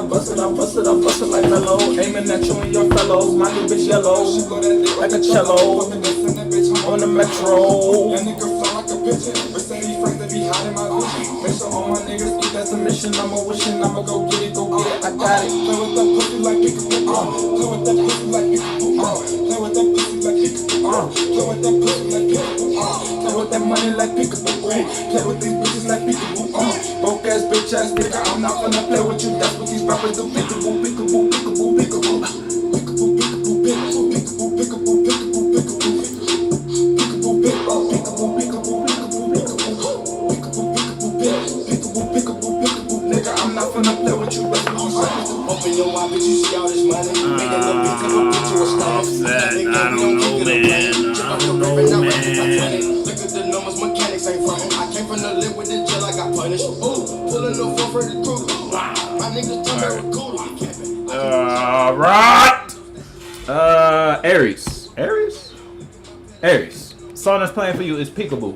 bust it, I bust it, I bust it like mellow. Aiming at you and your fellows. My new bitch yellow, like a cello on the metro. That nigga fly like a pigeon. Mercedes friends that be hiding my vision. Make sure all my niggas eat, that's a mission. I'ma wishing, I'ma go get it, I got it. Play with that pussy like peekaboo, play with that pussy like peekaboo, play with that pussy like peekaboo, play with that pussy like peekaboo, play with that money like peekaboo, play with these bitches like peekaboo, broke ass bitch ass nigga. I'm not gonna play with you, that's what these rappers do. Peekaboo, peekaboo, peekaboo, peekaboo, peekaboo, peekaboo, peekaboo, peekaboo, peekaboo, peekaboo, peekaboo, peekaboo, peekaboo, peekaboo, I'm not finna play with you, but open your eyes, bitch, you see all this money. Make a little bit, take a picture of stuff. I don't know, man. I don't know, man. Look at the numbers, mechanics ain't frontin'. I came from the lip with the jail, I got punished. Ooh, pulling no phone for the crew. My niggas tell me we're cool. Alright. Aries. Song that's playing for you is Peekaboo.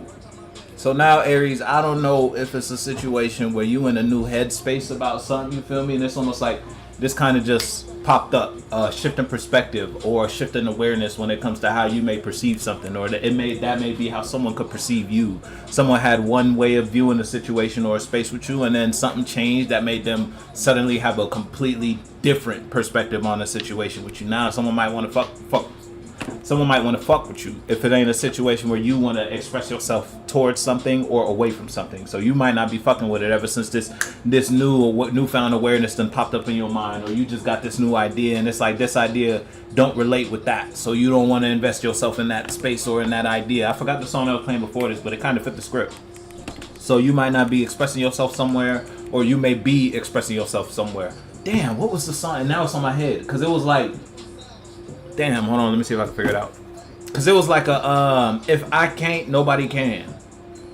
So now, Aries, I don't know if it's a situation where you in a new headspace about something, you feel me? And it's almost like this kind of just popped up, shifting perspective or shifting awareness when it comes to how you may perceive something, or that may be how someone could perceive you. Someone had one way of viewing a situation or a space with you, and then something changed that made them suddenly have a completely different perspective on a situation with you. Now, someone might want to fuck with you if it ain't a situation where you want to express yourself towards something or away from something. So you might not be fucking with it ever since this newfound awareness done popped up in your mind, or you just got this new idea and it's like this idea don't relate with that, so you don't want to invest yourself in that space or in that idea. I forgot the song I was playing before this, but it kind of fit the script. So you might not be expressing yourself somewhere, or you may be expressing yourself somewhere. Damn, what was the song? And now it's on my head because it was like, damn, hold on, let me see if I can figure it out. Cause it was like a if I can't, nobody can.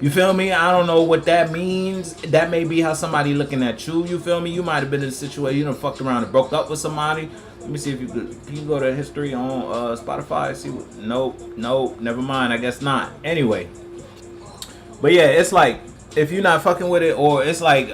You feel me? I don't know what that means. That may be how somebody looking at you. You feel me? You might have been in a situation, you done fucked around and broke up with somebody. Let me see if you could. Can you go to history on Spotify? See what? No, never mind. I guess not. Anyway, but yeah, it's like, if you're not fucking with it, or it's like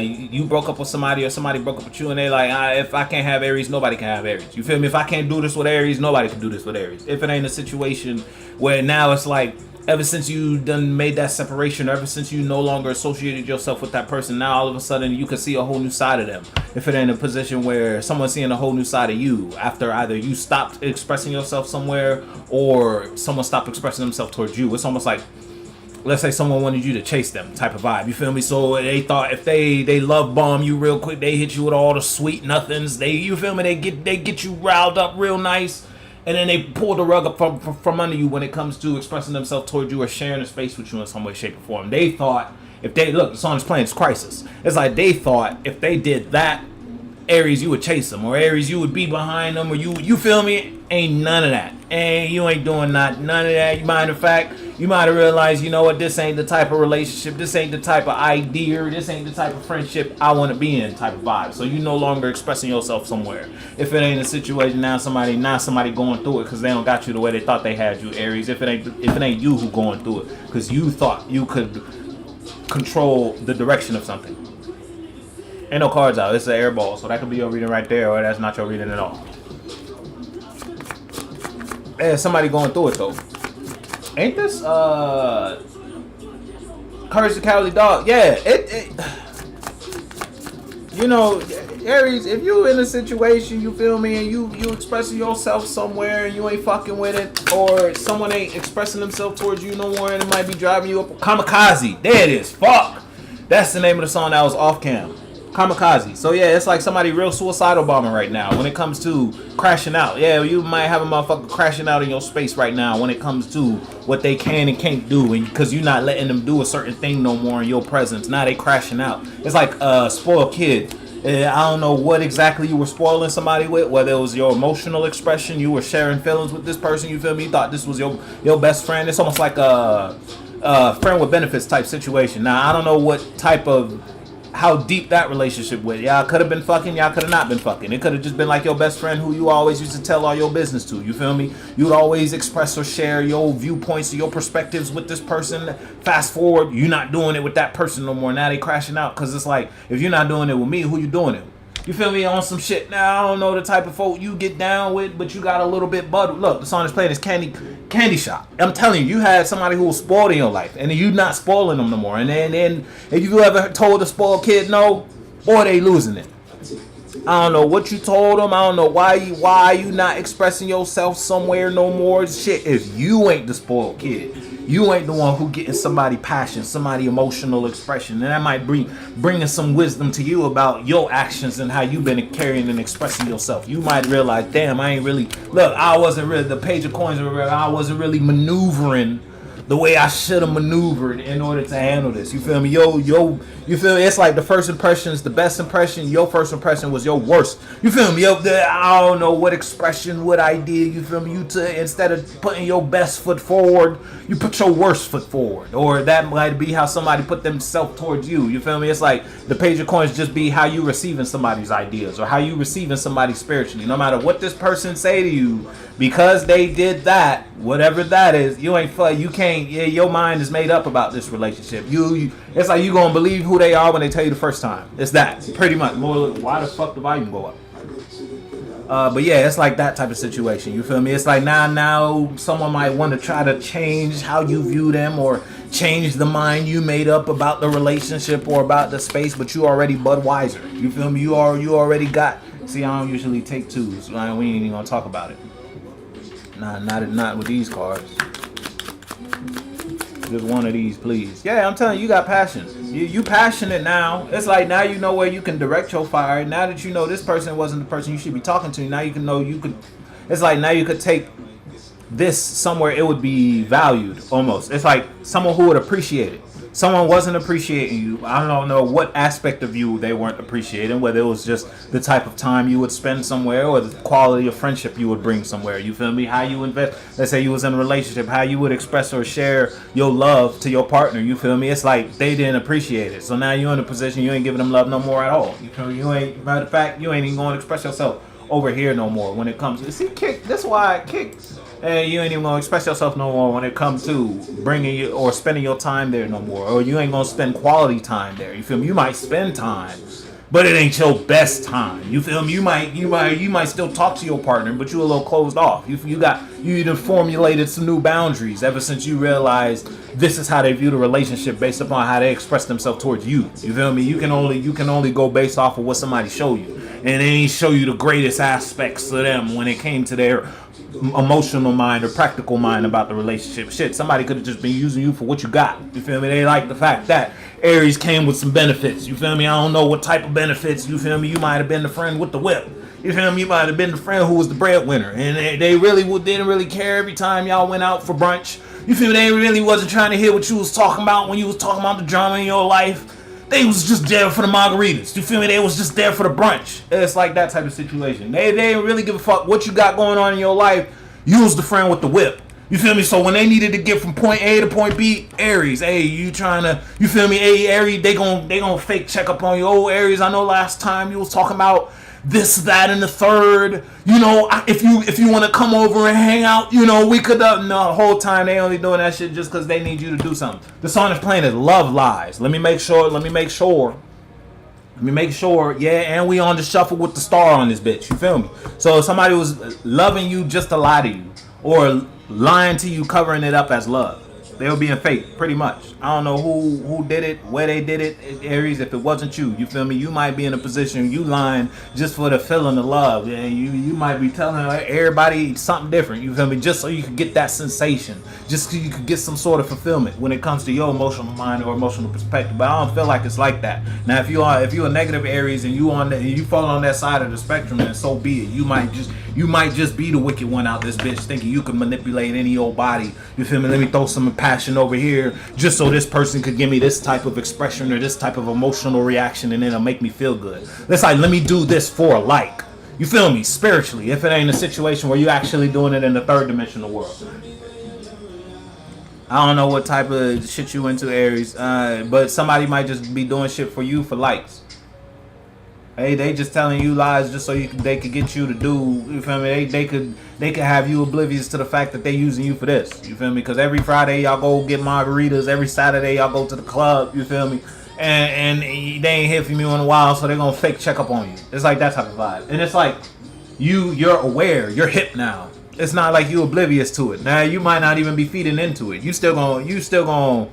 you broke up with somebody, or somebody broke up with you, and they like, if I can't have Aries, nobody can have Aries. You feel me? If I can't do this with Aries, nobody can do this with Aries. If it ain't a situation where now it's like, ever since you done made that separation, or ever since you no longer associated yourself with that person, now all of a sudden you can see a whole new side of them. If it ain't a position where someone's seeing a whole new side of you after either you stopped expressing yourself somewhere, or someone stopped expressing themselves towards you. It's almost like, let's say someone wanted you to chase them type of vibe. You feel me? So they thought if they love bomb you real quick, they hit you with all the sweet nothings. You feel me? They get you riled up real nice, and then they pull the rug up from under you when it comes to expressing themselves towards you or sharing a space with you in some way, shape, or form. They thought if they look, the song is playing, it's Crisis. It's like they thought if they did that, Aries, you would chase them, or Aries, you would be behind them, or you feel me? Ain't none of that. And you ain't doing none of that. You might have realized, you know what, this ain't the type of relationship, this ain't the type of idea, this ain't the type of friendship I want to be in type of vibe. So you no longer expressing yourself somewhere. If it ain't a situation, now somebody going through it because they don't got you the way they thought they had you, Aries. If it ain't you who going through it because you thought you could control the direction of something. Ain't no cards out. It's an air ball, so that could be your reading right there, or that's not your reading at all. And somebody going through it though. Ain't this Courage the Cowardly Dog? Yeah, it you know, Aries, if you in a situation, you feel me, and you expressing yourself somewhere and you ain't fucking with it, or someone ain't expressing themselves towards you no more, and it might be driving you up. Kamikaze, there it is. Fuck, that's the name of the song that was off cam. Kamikaze. So yeah, it's like somebody real suicidal bombing right now when it comes to crashing out. Yeah, you might have a motherfucker crashing out in your space right now when it comes to what they can and can't do, and because you're not letting them do a certain thing no more in your presence. Now they crashing out. It's like a spoiled kid. I don't know what exactly you were spoiling somebody with, whether it was your emotional expression, you were sharing feelings with this person, you feel me, you thought this was your best friend. It's almost like a friend with benefits type situation. Now I don't know what type of, how deep that relationship with. Y'all could have been fucking, y'all could have not been fucking. It could have just been like your best friend who you always used to tell all your business to. You feel me? You'd always express or share your viewpoints or your perspectives with this person. Fast forward, you're not doing it with that person no more. Now they crashing out because it's like, if you're not doing it with me, who you doing it with? you feel me, on some shit. Now I don't know the type of folk you get down with, but you got a little bit bud. Look, the song is playing is Candy Shop. I'm telling you, you had somebody who was spoiled in your life, and you not spoiling them no more. And then if you ever told a spoiled kid no, boy, they losing it. I don't know what you told them. I don't know why you not expressing yourself somewhere no more. Shit, if you ain't the spoiled kid, you ain't the one who getting somebody passion, somebody emotional expression, and that might bringing some wisdom to you about your actions and how you been carrying and expressing yourself. You might realize, damn, I ain't really I wasn't really the page of coins. I wasn't really maneuvering the way I should have maneuvered in order to handle this. You feel me? You feel me? It's like the first impression is the best impression. Your first impression was your worst. You feel me? I don't know what expression, what idea. You feel me? Instead of putting your best foot forward, you put your worst foot forward. Or that might be how somebody put themselves towards you. You feel me? It's like the page of coins just be how you receiving somebody's ideas or how you receiving somebody spiritually. No matter what this person say to you, because they did that, whatever that is, you can't. Yeah, your mind is made up about this relationship. It's like you gonna believe who they are when they tell you the first time. It's that pretty much. More, why the fuck the volume go up? But yeah, it's like that type of situation. You feel me? It's like now someone might want to try to change how you view them or change the mind you made up about the relationship or about the space, but you already Budweiser. You feel me? You already got. See, I don't usually take twos. We ain't even gonna talk about it. Not with these cards. Just one of these, please. Yeah, I'm telling you, you got passion. You passionate now. It's like now you know where you can direct your fire. Now that you know this person wasn't the person you should be talking to, now you can know you could. It's like now you could take this somewhere it would be valued almost. It's like someone who would appreciate it. Someone wasn't appreciating you. I don't know what aspect of you they weren't appreciating, whether it was just the type of time you would spend somewhere or the quality of friendship you would bring somewhere. You feel me? How you invest. Let's say you was in a relationship, how you would express or share your love to your partner. You feel me? It's like they didn't appreciate it. So now you're in a position you ain't giving them love no more at all. You feel me? You ain't, matter of fact, you ain't even going to express yourself over here no more when it comes to, see, kick, that's why I kick. And you ain't even gonna express yourself no more when it comes to bringing you or spending your time there no more, or you ain't gonna spend quality time there. You feel me? You might spend time, but it ain't your best time. You feel me? You might still talk to your partner, but you a little closed off. You even formulated some new boundaries ever since you realized this is how they view the relationship based upon how they express themselves towards you. You feel me? You can only go based off of what somebody show you, and they ain't show you the greatest aspects of them when it came to their emotional mind or practical mind about the relationship. Shit, somebody could have just been using you for what you got. You feel me? They like the fact that Aries came with some benefits. You feel me? I don't know what type of benefits. You feel me? You might have been the friend with the whip. You feel me? You might have been the friend who was the breadwinner, and they really didn't really care every time y'all went out for brunch. You feel me? They really wasn't trying to hear what you was talking about when you was talking about the drama in your life. They was just there for the margaritas. You feel me? They was just there for the brunch. It's like that type of situation. They didn't really give a fuck what you got going on in your life. You was the friend with the whip. You feel me? So when they needed to get from point A to point B, Aries, hey, you trying to, you feel me? Hey, Aries, they gon' fake check up on you. Oh, Aries, I know last time you was talking about this, that, and the third. You know, if you want to come over and hang out, you know, we could. No, the whole time they only doing that shit just because they need you to do something. The song is playing is Love Lies. Let me make sure. Yeah, and we on the shuffle with the star on this bitch. You feel me? So if somebody was loving you just to lie to you, or lying to you, covering it up as love, they were being fake, pretty much. I don't know who did it, where they did it, Aries. If it wasn't you, you feel me? You might be in a position you lying just for the feeling of love. Yeah, you might be telling everybody something different. You feel me? Just so you could get that sensation, just so you could get some sort of fulfillment when it comes to your emotional mind or emotional perspective. But I don't feel like it's like that. Now, if you're a negative Aries and you fall on that side of the spectrum, then so be it. You might just be the wicked one out this bitch, thinking you can manipulate any old body. You feel me? Let me throw some passion over here just so this person could give me this type of expression or this type of emotional reaction, and then it'll make me feel good. It's like, let me do this for a like. You feel me? Spiritually, if it ain't a situation where you actually doing it in the third dimensional world. I don't know what type of shit you into, Aries, but somebody might just be doing shit for you for likes. Hey, they just telling you lies just so they could get you to do. You feel me? They could have you oblivious to the fact that they using you for this. You feel me? Because every Friday y'all go get margaritas. Every Saturday y'all go to the club. You feel me? and they ain't hear from you in a while, so they're gonna fake check up on you. It's like that type of vibe, and it's like you're aware, you're hip now. It's not like you oblivious to it. Now you might not even be feeding into it. You still gonna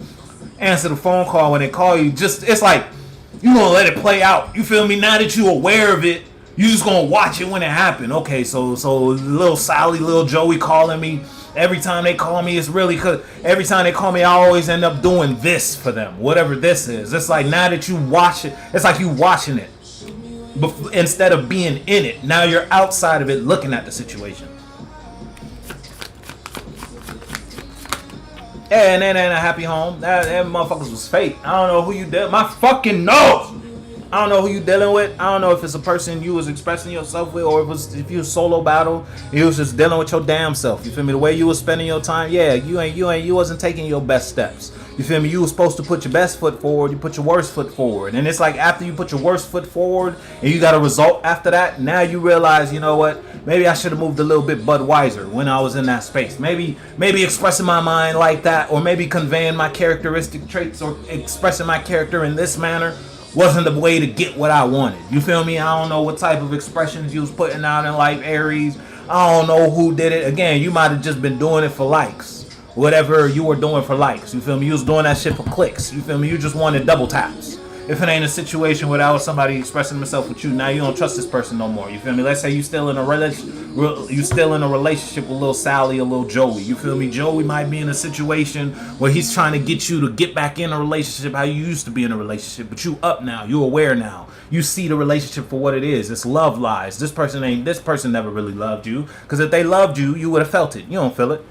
answer the phone call when they call you. Just it's like you gonna let it play out. You feel me? Now that you aware of it, you just gonna watch it when it happen. Okay, so little Sally, little Joey calling me. Every time they call me, it's really cause every time they call me, I always end up doing this for them, whatever this is. It's like now that you watch it, it's like you watching it, instead of being in it. Now you're outside of it, looking at the situation. Yeah, and then a happy home. That motherfuckers was fake. I don't know who you did. My fucking nose. I don't know who you dealing with. I don't know if it's a person you was expressing yourself with, or if you was solo battle, you was just dealing with your damn self. You feel me? The way you was spending your time, yeah, you wasn't taking your best steps. You feel me? You was supposed to put your best foot forward. You put your worst foot forward, and it's like after you put your worst foot forward and you got a result after that, now you realize, you know what? Maybe I should have moved a little bit Budweiser when I was in that space. Maybe expressing my mind like that, or maybe conveying my characteristic traits, or expressing my character in this manner wasn't the way to get what I wanted. You feel me? I don't know what type of expressions you was putting out in life, Aries. I don't know who did it. Again, you might have just been doing it for likes. Whatever you were doing for likes. You feel me? You was doing that shit for clicks. You feel me? You just wanted double taps. If it ain't a situation where that was somebody expressing themselves with you, now you don't trust this person no more. You feel me? Let's say you still in a relationship with little Sally or little Joey. You feel me? Joey might be in a situation where he's trying to get you to get back in a relationship how you used to be in a relationship, but you up now. You aware now. You see the relationship for what it is. It's love lies. This person never really loved you, because if they loved you, you would have felt it. You don't feel it,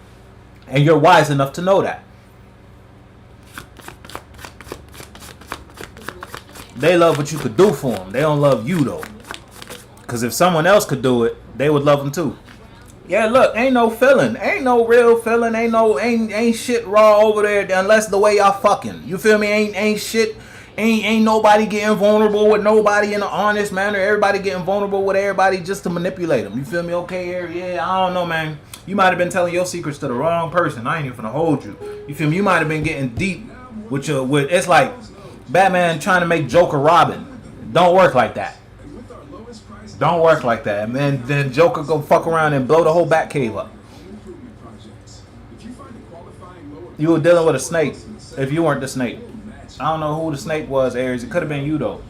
and you're wise enough to know that. They love what you could do for them. They don't love you though. Because if someone else could do it, they would love them too. Yeah, look, ain't no feeling. Ain't no real feeling. Ain't shit raw over there unless the way y'all fucking. You feel me? Ain't shit. Ain't nobody getting vulnerable with nobody in an honest manner. Everybody getting vulnerable with everybody just to manipulate them. You feel me? Okay, yeah, I don't know, man. You might have been telling your secrets to the wrong person. I ain't even finna hold you. You feel me? You might have been getting deep with it's like Batman trying to make Joker Robin. Don't work like that. Don't work like that. And then Joker go fuck around and blow the whole Batcave up. You were dealing with a snake if you weren't the snake. I don't know who the snake was, Aries. It could have been you though.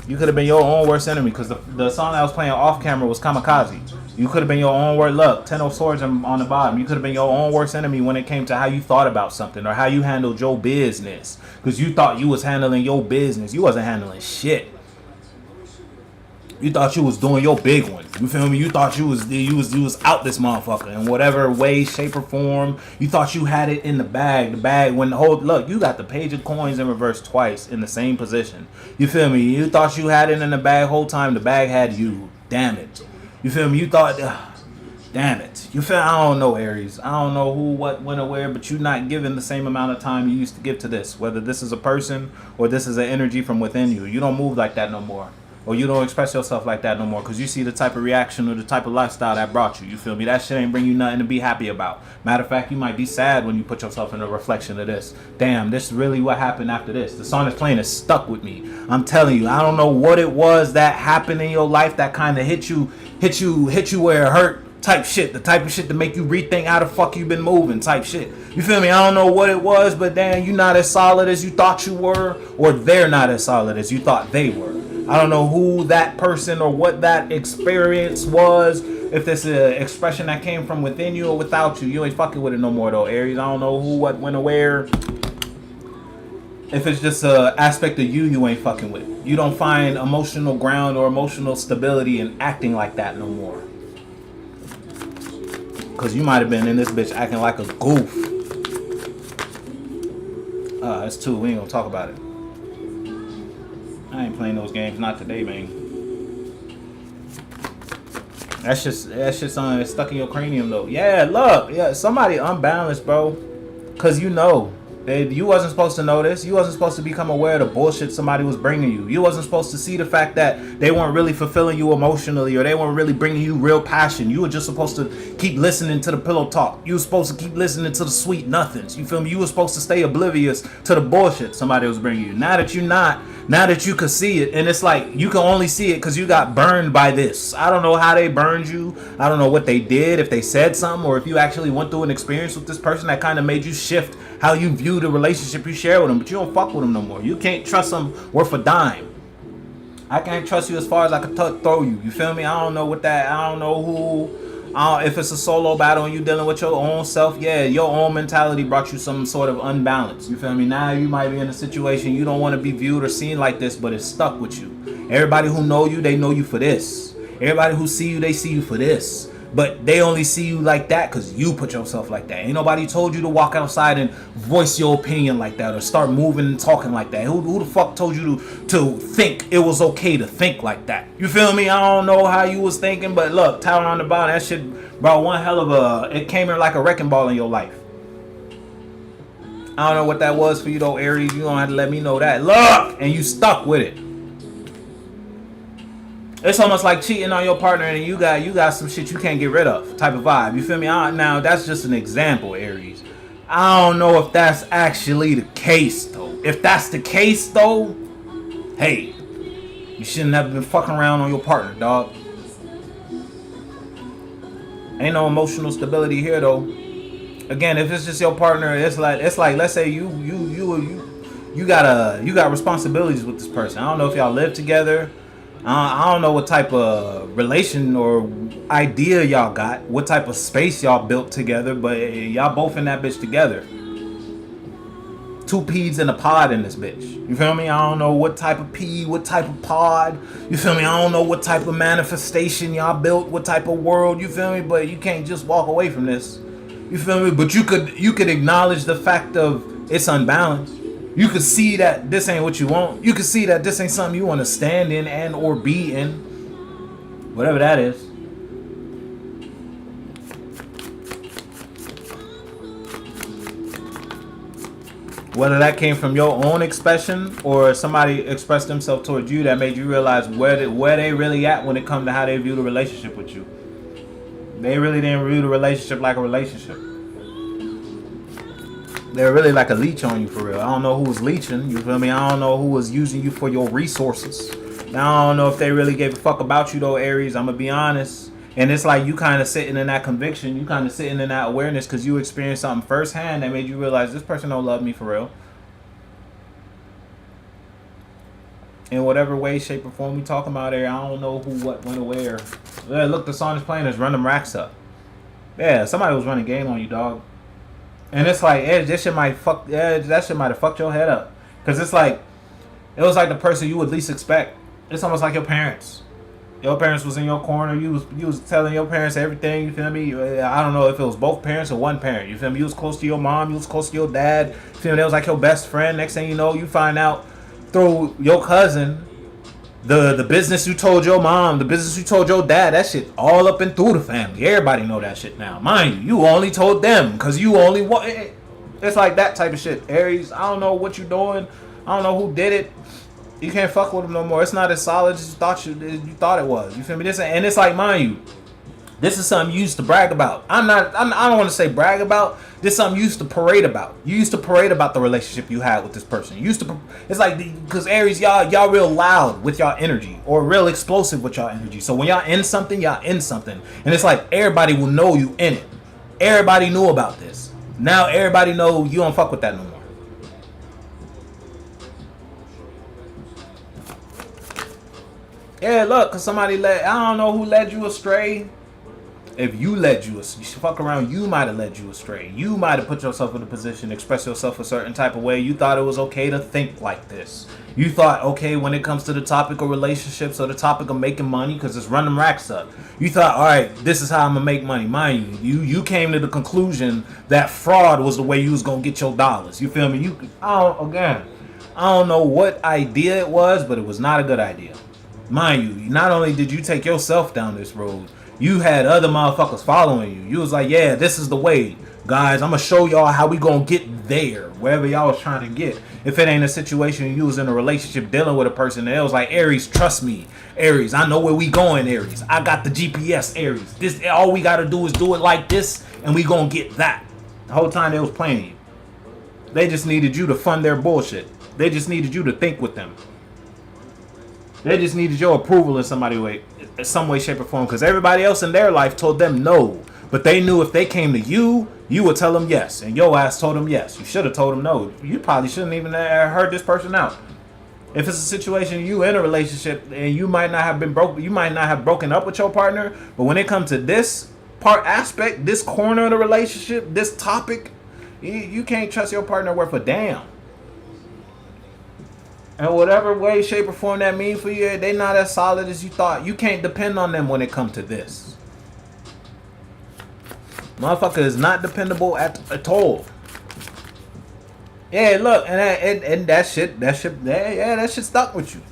You could have been your own worst enemy, because the song I was playing off camera was Kamikaze. You could have been your own worst. Look, 10 of swords on the bottom. You could have been your own worst enemy when it came to how you thought about something or how you handled your business. Because you thought you was handling your business. You wasn't handling shit. You thought you was doing your big one. You feel me? You thought you was out this motherfucker in whatever way, shape, or form. You thought you had it in the bag. The bag when the whole look, you got the page of coins in reverse twice in the same position. You feel me? You thought you had it in the bag whole time. The bag had you. Damn it. You feel me? You thought, damn it. You feel? I don't know, Aries. I don't know who, what, when, or where, but you're not giving the same amount of time you used to give to this. Whether this is a person or this is an energy from within you. You don't move like that no more. Or you don't express yourself like that no more, because you see the type of reaction or the type of lifestyle that brought you. You feel me? That shit ain't bring you nothing to be happy about. Matter of fact, you might be sad when you put yourself in a reflection of this. Damn, this is really what happened after this. The song that's playing is stuck with me. I'm telling you, I don't know what it was that happened in your life that kind of hit you where it hurt. Type shit, the type of shit to make you rethink how the fuck you been moving type shit. You feel me? I don't know what it was, but damn, you not as solid as you thought you were, or they're not as solid as you thought they were. I don't know who that person or what that experience was. If this is an expression that came from within you or without you, you ain't fucking with it no more though, Aries. I don't know who, what, when, or where. If it's just an aspect of you ain't fucking with. You don't find emotional ground or emotional stability in acting like that no more. Because you might have been in this bitch acting like a goof. It's two. We ain't gonna talk about it. I ain't playing those games, not today, man. That's just something that's stuck in your cranium, though. Yeah, look, yeah, somebody unbalanced, bro. Cause you know, You wasn't supposed to know this. You wasn't supposed to become aware of the bullshit somebody was bringing you. You wasn't supposed to see the fact that they weren't really fulfilling you emotionally, or they weren't really bringing you real passion. You were just supposed to keep listening to the pillow talk. You were supposed to keep listening to the sweet nothings. You feel me? You were supposed to stay oblivious to the bullshit somebody was bringing you. Now that you're not, now that you could see it, and it's like you can only see it because you got burned by this. I don't know how they burned you. I don't know what they did, if they said something, or if you actually went through an experience with this person that kind of made you shift how you view the relationship you share with them. But you don't fuck with them no more. You can't trust them worth a dime. I can't trust you as far as I can throw you. You feel me? I don't know what that. I don't know who. If it's a solo battle and you dealing with your own self, yeah, your own mentality brought you some sort of unbalance. You feel me? Now you might be in a situation you don't want to be viewed or seen like this, but it's stuck with you. Everybody who know you, they know you for this. Everybody who see you, they see you for this. But they only see you like that because you put yourself like that. Ain't nobody told you to walk outside and voice your opinion like that or start moving and talking like that. Who the fuck told you to think it was okay to think like that? You feel me? I don't know how you was thinking, but look, Tower on the Bottom, that shit brought one hell of a... It came in like a wrecking ball in your life. I don't know what that was for you though, Aries. You don't have to let me know that. Look! And you stuck with it. It's almost like cheating on your partner and you got some shit you can't get rid of type of vibe. You feel me? Now, that's just an example, Aries. I don't know if that's actually the case, though. If that's the case, though, hey, you shouldn't have been fucking around on your partner, dog. Ain't no emotional stability here, though. Again, if it's just your partner, it's like let's say you got responsibilities with this person. I don't know if y'all live together. I don't know what type of relation or idea y'all got, what type of space y'all built together, but y'all both in that bitch together. Two peas in a pod in this bitch. You feel me? I don't know what type of pea, what type of pod. You feel me? I don't know what type of manifestation y'all built, what type of world. You feel me? But you can't just walk away from this. You feel me? But you could acknowledge the fact of it's unbalanced. You could see that this ain't what you want. You could see that this ain't something you want to stand in and or be in. Whatever that is. Whether that came from your own expression or somebody expressed themselves towards you that made you realize where they really at when it comes to how they view the relationship with you. They really didn't view the relationship like a relationship. They're really like a leech on you for real. I don't know who was leeching, you feel me? I don't know who was using you for your resources. Now, I don't know if they really gave a fuck about you though, Aries. I'm gonna be honest. And it's like you kind of sitting in that conviction, you kind of sitting in that awareness because you experienced something firsthand that made you realize this person don't love me for real. In whatever way, shape, or form we talking about here, I don't know who, what, when, or where. Yeah, look, the song is playing. Is run them racks up. Yeah, somebody was running game on you, dog. And it's like, this shit might fuck. Yeah, that shit might have fucked your head up. Cause it's like, it was like the person you would least expect. It's almost like your parents. Your parents was in your corner. You was telling your parents everything. You feel me? I don't know if it was both parents or one parent. You feel me? You was close to your mom. You was close to your dad. You feel me? That was like your best friend. Next thing you know, you find out through your cousin, the business you told your mom, the business you told your dad, that shit all up and through the family. Everybody know that shit now. Mind you, you only told them because you only want. It's like that type of shit. Aries, I don't know what you doing. I don't know who did it. You can't fuck with them no more. It's not as solid as you thought it was. You feel me? And it's like, mind you, this is something you used to brag about. I don't want to say brag about. This is something you used to parade about. You used to parade about the relationship you had with this person. You used to. It's like because Aries, y'all real loud with y'all energy or real explosive with y'all energy. So when y'all in something, y'all in something, and it's like everybody will know you in it. Everybody knew about this. Now everybody know you don't fuck with that no more. Yeah, look, cause somebody I don't know who led you astray. If you led you fuck around, you might have led you astray. You might have put yourself in a position, express yourself a certain type of way. You thought it was okay to think like this. You thought, okay, when it comes to the topic of relationships or the topic of making money, because it's running racks up. You thought, all right, this is how I'm gonna make money. Mind you came to the conclusion that fraud was the way you was gonna get your dollars. You feel me? I don't know what idea it was, but it was not a good idea. Mind you, not only did you take yourself down this road, You had other motherfuckers following you. You was like, yeah, this is the way. Guys, I'm going to show y'all how we going to get there. Wherever y'all was trying to get. If it ain't a situation you was in a relationship dealing with a person, it was like, Aries, trust me. Aries, I know where we going, Aries. I got the GPS, Aries. This, all we got to do is do it like this, and we going to get that. The whole time they was playing you. They just needed you to fund their bullshit. They just needed you to think with them. They just needed your approval in some way, shape, or form. Because everybody else in their life told them no. But they knew if they came to you, you would tell them yes. And your ass told them yes. You should have told them no. You probably shouldn't even have heard this person out. If it's a situation you in a relationship and you might not have been broke, you might not have broken up with your partner. But when it comes to this aspect, this corner of the relationship, this topic, you can't trust your partner worth a damn. And whatever way, shape, or form that mean for you, they not as solid as you thought. You can't depend on them when it comes to this. Motherfucker is not dependable at all. Yeah, look, and that shit stuck with you.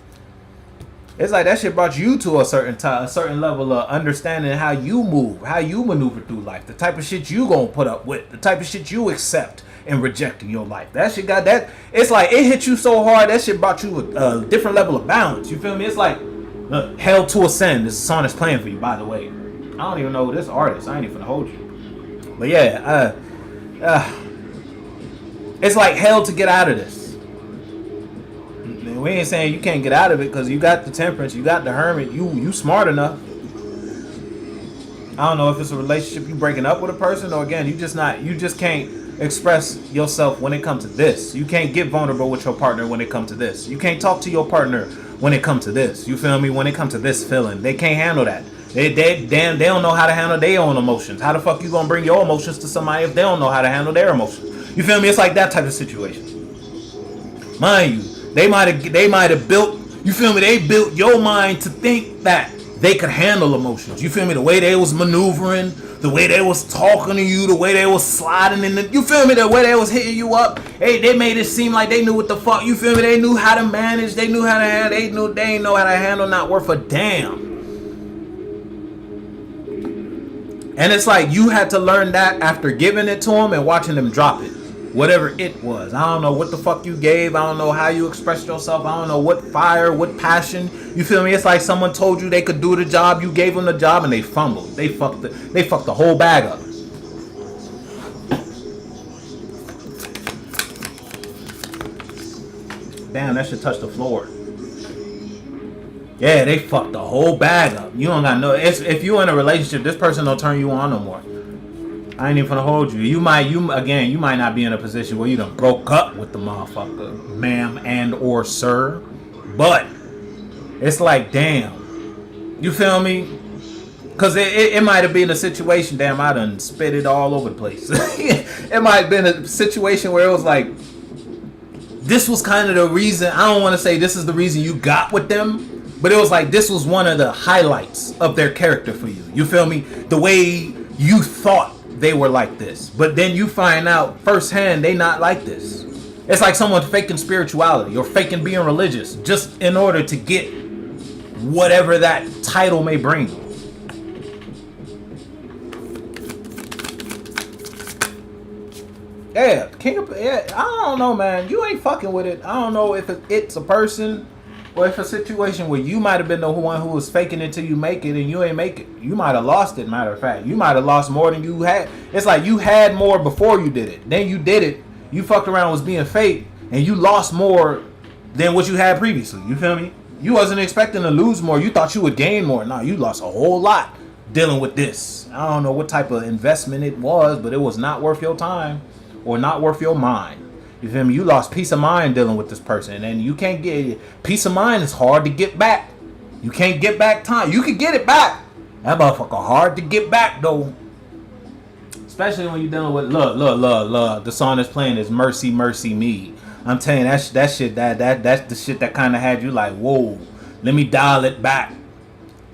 It's like that shit brought you to a certain level of understanding how you move, how you maneuver through life, the type of shit you gonna put up with, the type of shit you accept and reject in your life. That shit got that. It's like it hit you so hard that shit brought you a different level of balance. You feel me? It's like look, Hell to Ascend. This song is playing for you, by the way. I don't even know this artist. I ain't even gonna hold you. But yeah, it's like hell to get out of this. We ain't saying you can't get out of it because you got the Temperance, you got the Hermit, you smart enough. I don't know if it's a relationship you breaking up with a person or again you just can't express yourself when it comes to this. You can't get vulnerable with your partner when it comes to this. You can't talk to your partner when it comes to this. You feel me? When it comes to this feeling, they can't handle that. They don't know how to handle their own emotions. How the fuck you gonna bring your emotions to somebody if they don't know how to handle their emotions? You feel me? It's like that type of situation. Mind you, they might have built. You feel me? They built your mind to think that they could handle emotions. You feel me? The way they was maneuvering, the way they was talking to you, the way they was sliding in the. You feel me? The way they was hitting you up. Hey, they made it seem like they knew what the fuck. You feel me? They knew how to manage. They knew how to handle. They ain't know how to handle. Not worth a damn. And it's like you had to learn that after giving it to them and watching them drop it. Whatever it was. I don't know what the fuck you gave. I don't know how you expressed yourself. I don't know what fire, what passion. You feel me? It's like someone told you they could do the job. You gave them the job and they fumbled. They fucked the whole bag up. Damn, that shit touched the floor. Yeah, they fucked the whole bag up. You don't got no. If you in a relationship, this person don't turn you on no more. I ain't even gonna hold you. You might not be in a position where you done broke up with the motherfucker, ma'am and or sir. But it's like, damn. You feel me? Cause it might have been a situation. Damn, I done spit it all over the place. It might have been a situation where it was like, this was kind of the reason. I don't want to say this is the reason you got with them. But it was like this was one of the highlights of their character for you. You feel me? The way you thought they were like this. But then you find out firsthand they not like this. It's like someone faking spirituality or faking being religious just in order to get whatever that title may bring. Yeah, I don't know, man. You ain't fucking with it. I don't know if it's a person. Or if a situation where you might have been the one who was faking it till you make it and you ain't make it. You might have lost it, matter of fact. You might have lost more than you had. It's like you had more before you did it. Then you did it. You fucked around was being fake and you lost more than what you had previously. You feel me? You wasn't expecting to lose more. You thought you would gain more. No, you lost a whole lot dealing with this. I don't know what type of investment it was, but it was not worth your time or not worth your mind. You feel me? You lost peace of mind dealing with this person. And you can't get peace of mind is hard to get back. You can't get back time. You can get it back. That motherfucker hard to get back though. Especially when you're dealing with look. The song that's playing is Mercy, Mercy Me. I'm telling you, that's the shit that kind of had you like, whoa, let me dial it back.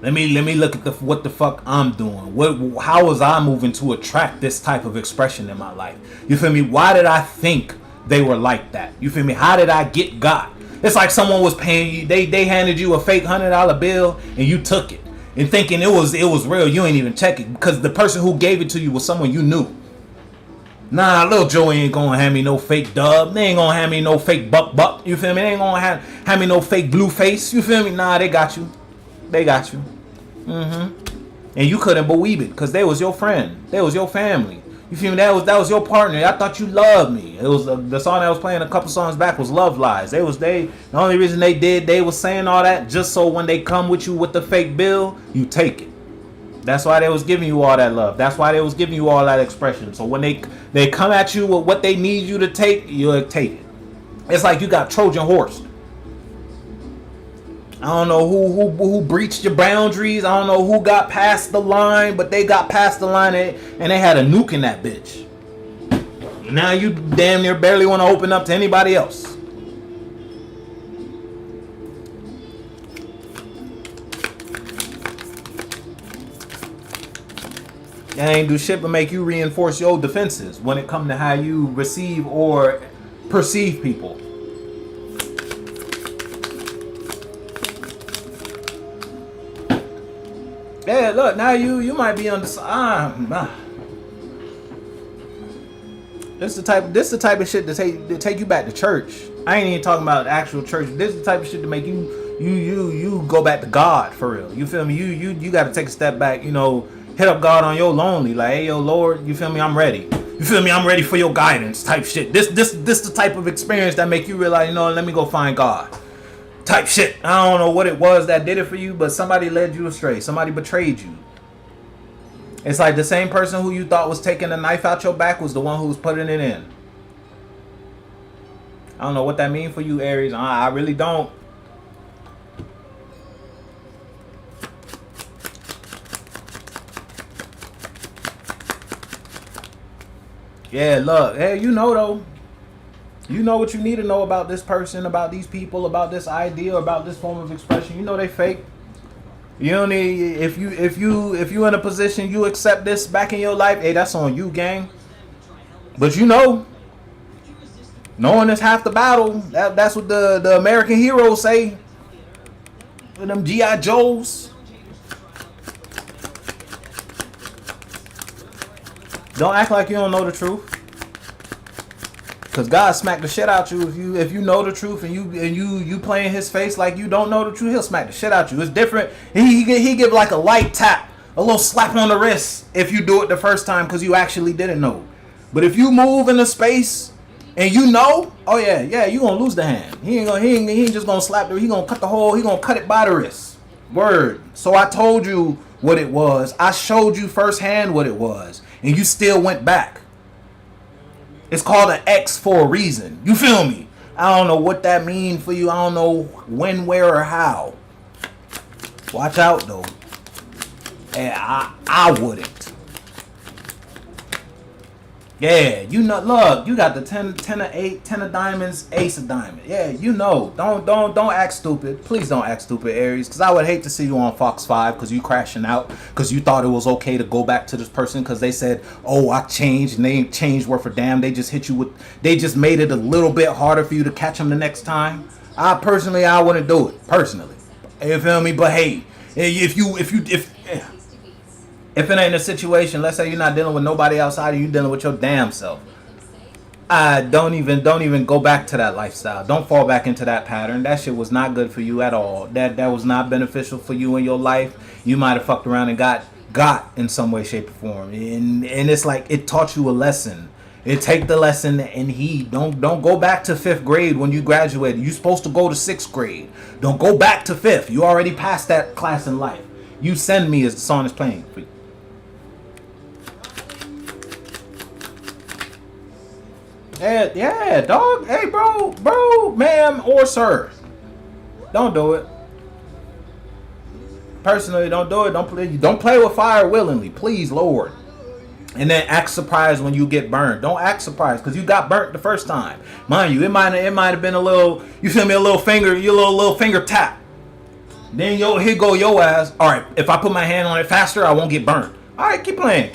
Let me look at what the fuck I'm doing. How was I moving to attract this type of expression in my life? You feel me? Why did I think they were like that? You feel me? How did I got? It's like someone was paying you. They handed you a fake $100 bill and you took it. and thinking it was real. You ain't even check it because the person who gave it to you was someone you knew. Nah, little Joey ain't gonna hand me no fake dub. They ain't gonna hand me no fake buck. You feel me? They ain't gonna hand me no fake blue face. You feel me? Nah, they got you. They got you. And you couldn't believe it because they was your friend. They was your family. You feel me? That was your partner. I thought you loved me. It was the song that was playing a couple songs back was Love Lies. The only reason they was saying all that just so when they come with you with the fake bill, you take it. That's why they was giving you all that love. That's why they was giving you all that expression. So when they come at you with what they need you to take, you'll take it. It's like you got Trojan horse. I don't know who breached your boundaries. I don't know who got past the line, but they got past the line and they had a nuke in that bitch. Now you damn near barely want to open up to anybody else. That ain't do shit but make you reinforce your defenses when it comes to how you receive or perceive people. Yeah, look, now you might be on the This the type of shit to take you back to church. I ain't even talking about actual church. This is the type of shit to make you go back to God for real. You feel me? You got to take a step back. You know, hit up God on your lonely. Like, hey, yo, Lord, you feel me? I'm ready. You feel me? I'm ready for your guidance. Type shit. This the type of experience that make you realize, you know, let me go find God. Type shit. I don't know what it was that did it for you, but somebody led you astray. Somebody betrayed you. It's like the same person who you thought was taking the knife out your back was the one who was putting it in. I don't know what that means for you, Aries. I really don't. Yeah, look. Hey, you know though. You know what you need to know about this person, about these people, about this idea, about this form of expression. You know they fake. You don't need if you in a position you accept this back in your life. Hey, that's on you, gang. But you know, knowing is half the battle. That's what the American heroes say. With them G.I. Joes. Don't act like you don't know the truth. Cause God smack the shit out you if you know the truth and you playing his face like you don't know the truth. He'll smack the shit out you. It's different. He give like a light tap, a little slap on the wrist if you do it the first time because you actually didn't know. But if you move in a space and you know, oh yeah, you gonna lose the hand. He ain't just gonna slap it. He gonna cut the hole. He gonna cut it by the wrist. Word. So I told you what it was. I showed you firsthand what it was, and you still went back. It's called an X for a reason. You feel me? I don't know what that means for you. I don't know when, where, or how. Watch out, though. And I wouldn't. Yeah, you know, look, you got the 10 of 8, 10 of diamonds, ace of diamonds. Yeah, you know. Don't act stupid. Please don't act stupid, Aries. Because I would hate to see you on Fox 5 because you crashing out. Because you thought it was okay to go back to this person because they said, oh, I changed. And they ain't changed worth a damn. They just hit you with, they just made it a little bit harder for you to catch them the next time. I wouldn't do it. Personally. You feel me? But hey, if it ain't a situation, let's say you're not dealing with nobody outside of you, dealing with your damn self. Don't even go back to that lifestyle. Don't fall back into that pattern. That shit was not good for you at all. That was not beneficial for you in your life. You might have fucked around and got in some way, shape, or form. And it's like it taught you a lesson. It take the lesson and don't go back to 5th grade when you graduated. You're supposed to go to 6th grade. Don't go back to 5th. You already passed that class in life. You send me as the song is playing for you. Yeah, dog. Hey, bro, ma'am, or sir. Don't do it. Personally, don't do it. Don't play with fire willingly, please, Lord. And then act surprised when you get burned. Don't act surprised because you got burnt the first time. Mind you, it might have been a little. You feel me? A little finger, your little finger tap. Then here go your ass. All right, if I put my hand on it faster, I won't get burnt. All right, keep playing.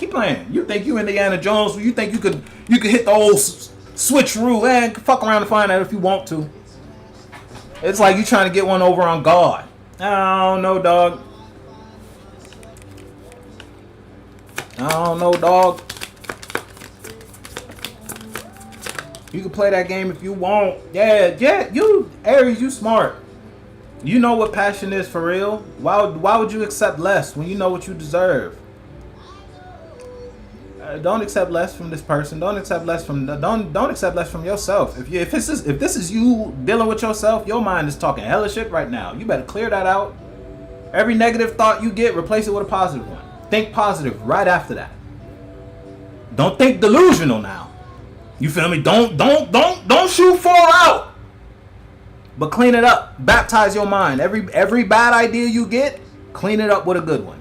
You think you Indiana Jones? You think you could hit the old switcheroo and fuck around and find out if you want to. It's like you trying to get one over on God. I don't know, dog. I don't know, dog. You can play that game if you want. Yeah, you Aries, you smart. You know what passion is for real. Why would you accept less when you know what you deserve? Don't accept less from this person. Don't accept less from don't accept less from yourself. If this is you dealing with yourself, your mind is talking hella shit right now. You better clear that out. Every negative thought you get, replace it with a positive one. Think positive right after that. Don't think delusional now. You feel me? Don't shoot far out. But clean it up. Baptize your mind. Every bad idea you get, clean it up with a good one.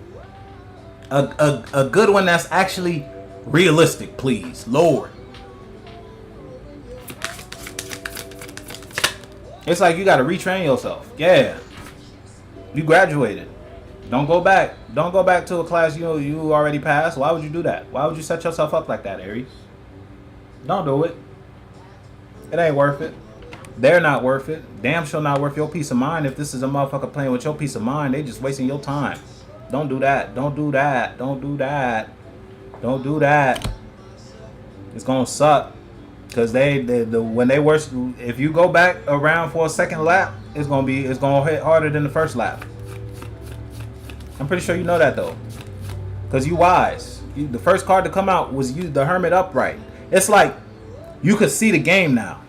A good one that's actually realistic, please. Lord. It's like you gotta retrain yourself. Yeah. You graduated. Don't go back. Don't go back to a class you already passed. Why would you do that? Why would you set yourself up like that, Aries? Don't do it. It ain't worth it. They're not worth it. Damn sure not worth your peace of mind. If this is a motherfucker playing with your peace of mind, they just wasting your time. Don't do that. Don't do that. Don't do that. Don't do that. It's gonna suck. Cause when they worse, if you go back around for a second lap, it's gonna hit harder than the first lap. I'm pretty sure you know that though. Cause you wise. The first card to come out was the Hermit upright. It's like you could see the game now.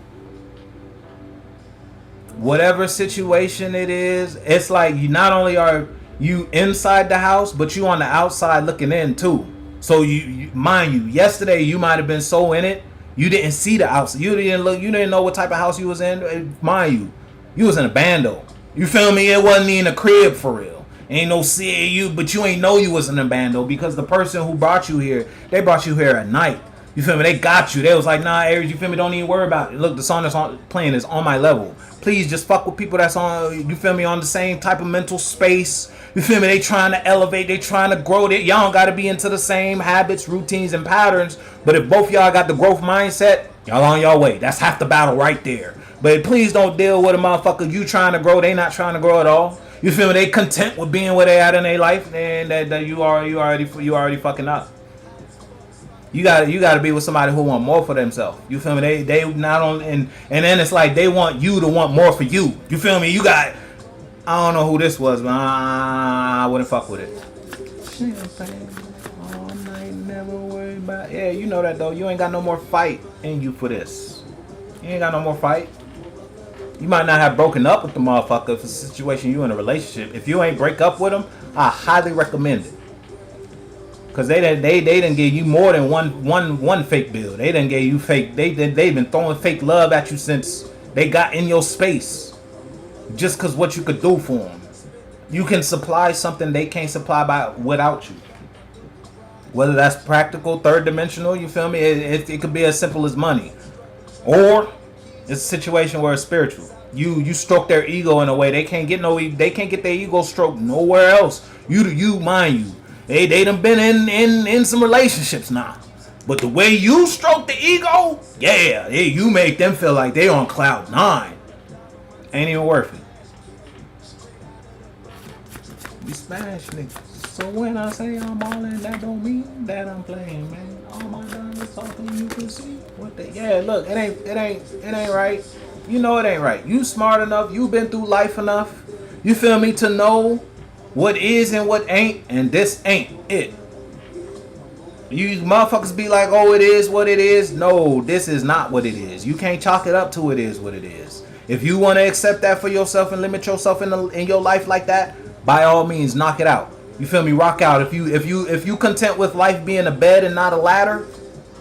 Whatever situation it is, it's like you not only are you inside the house, but you on the outside looking in too. So you mind you, yesterday you might have been so in it, you didn't see the outside. You didn't know what type of house you was in. Mind you was in a bando. You feel me? It wasn't even a crib for real. Ain't no CAU, but you ain't know you was in a bando because the person who brought you here, they brought you here at night. You feel me? They got you. They was like, nah, Aries, you feel me? Don't even worry about it. Look, the song that's playing is on my level. Please just fuck with people that's on, you feel me, on the same type of mental space. You feel me? They trying to elevate. They trying to grow. Y'all don't got to be into the same habits, routines, and patterns. But if both y'all got the growth mindset, y'all on your way. That's half the battle right there. But please don't deal with a motherfucker. You trying to grow. They not trying to grow at all. You feel me? They content with being where they at in their life. And that you already fucking up. You gotta be with somebody who want more for themselves. You feel me? They not only and then it's like they want you to want more for you. You feel me? I don't know who this was, but I wouldn't fuck with it. All night, never worry about. Yeah, you know that though. You ain't got no more fight in you for this. You ain't got no more fight. You might not have broken up with the motherfucker if it's a situation you in a relationship. If you ain't break up with them, I highly recommend it. Cause they didn't give you more than one fake bill. They didn't give you fake. They've been throwing fake love at you since they got in your space. Just cause what you could do for them, you can supply something they can't supply without you. Whether that's practical, third dimensional, you feel me? It could be as simple as money, or it's a situation where it's spiritual. You stroke their ego in a way they can't get their ego stroked nowhere else. You mind you. They done been in some relationships now. But the way you stroke the ego, yeah, you make them feel like they on cloud 9. Ain't even worth it. We Spanish niggas. So when I say I'm ballin', that don't mean that I'm playing, man. All my diamonds talking, you can see what they. Yeah, look, it ain't right. You know it ain't right. You smart enough. You been through life enough. You feel me to know what is and what ain't, and this ain't it. You motherfuckers be like, oh, it is what it is. No, this is not what it is. You can't chalk it up to it is what it is. If you want to accept that for yourself and limit yourself in your life like that, by all means, knock it out. You feel me? Rock out. If you content with life being a bed and not a ladder,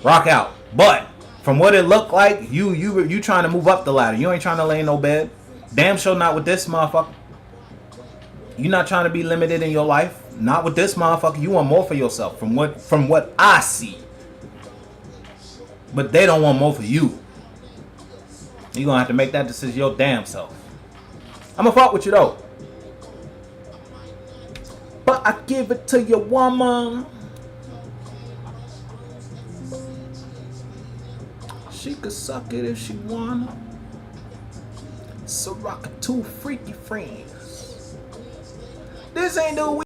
rock out. But from what it looked like, you trying to move up the ladder. You ain't trying to lay in no bed. Damn sure not with this motherfucker. You're not trying to be limited in your life. Not with this motherfucker. You want more for yourself from what I see. But they don't want more for you. You're gonna have to make that decision your damn self. I'ma fuck with you though. But I give it to your woman. She could suck it if she wanna. So rock two freaky friends. This ain't the